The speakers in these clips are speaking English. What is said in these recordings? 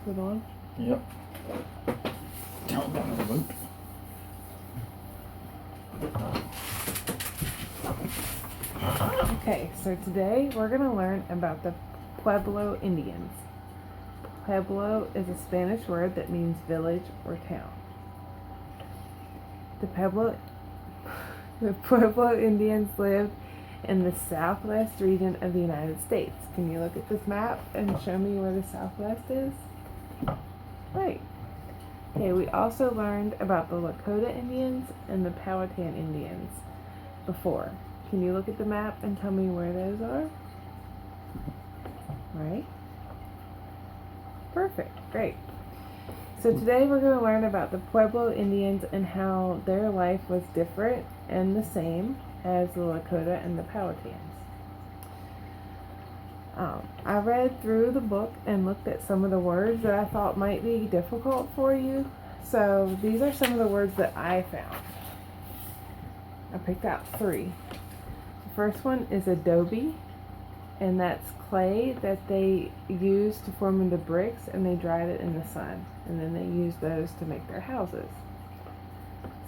it on? Yep. Count down the remote. Okay, so today we're going to learn about the Pueblo Indians. Pueblo is a Spanish word that means village or town. The Pueblo Indians lived in the southwest region of the United States. Can you look at this map and show me where the southwest is? Right. Okay, we also learned about the Lakota Indians and the Powhatan Indians before. Can you look at the map and tell me where those are? Right? Perfect. Great. So today we're going to learn about the Pueblo Indians and how their life was different and the same as the Lakota and the Powhatans. I read through the book and looked at some of the words that I thought might be difficult for you. So these are some of the words that I found. I picked out 3. The first one is adobe, and that's clay that they used to form into bricks, and they dried it in the sun, and then they used those to make their houses.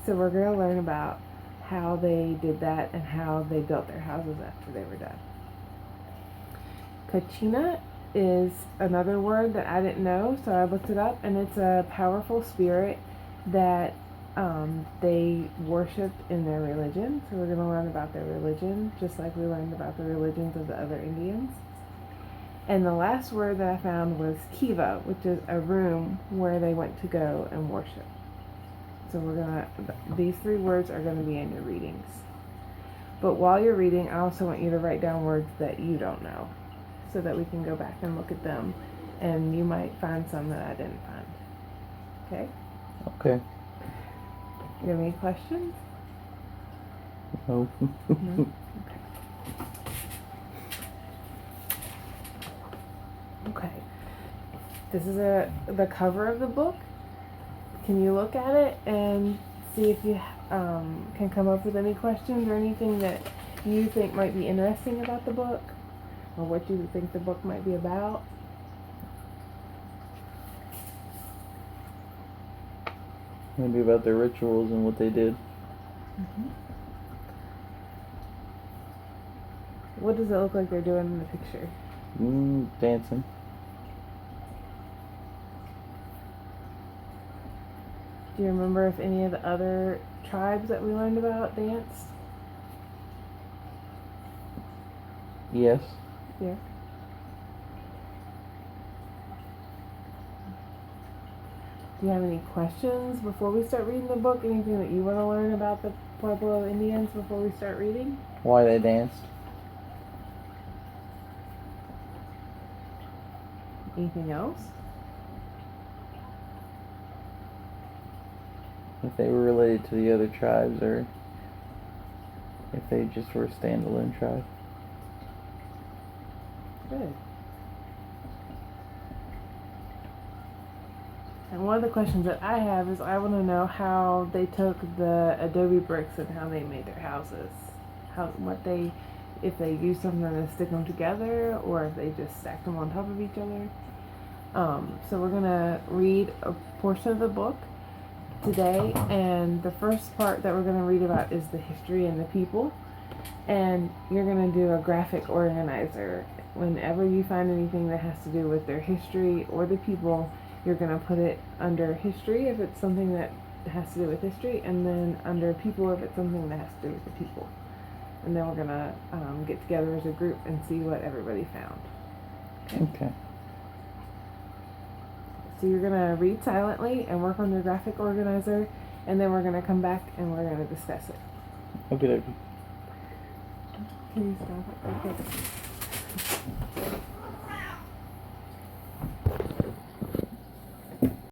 So we're going to learn about how they did that and how they built their houses after they were done. Kachina is another word that I didn't know, so I looked it up, and it's a powerful spirit that they worshipped in their religion. So we're going to learn about their religion, just like we learned about the religions of the other Indians. And the last word that I found was kiva, which is a room where they went to go and worship. So these 3 words are going to be in your readings. But while you're reading, I also want you to write down words that you don't know, so that we can go back and look at them, and you might find some that I didn't find. Okay? Okay. You have any questions? No. No? Okay. This is the cover of the book. Can you look at it and see if you can come up with any questions or anything that you think might be interesting about the book, or what you think the book might be about? Maybe about their rituals and what they did. Mm-hmm. What does it look like they're doing in the picture? Dancing. Do you remember if any of the other tribes that we learned about danced? Yes. Yeah. Do you have any questions before we start reading the book? Anything that you want to learn about the Pueblo Indians before we start reading? Why they danced. Anything else? If they were related to the other tribes, or if they just were a standalone tribe. Good. And one of the questions that I have is I want to know how they took the adobe bricks and how they made their houses. If they used something to stick them together, or if they just stacked them on top of each other. So we're going to read a portion of the book today, and the first part that we're going to read about is the history and the people. And you're going to do a graphic organizer. Whenever you find anything that has to do with their history or the people, you're going to put it under history if it's something that has to do with history, and then under people if it's something that has to do with the people. And then we're going to get together as a group and see what everybody found. Okay. So you're going to read silently and work on your graphic organizer, and then we're going to come back and we're going to discuss it. Okay. Can you stop it? Okay.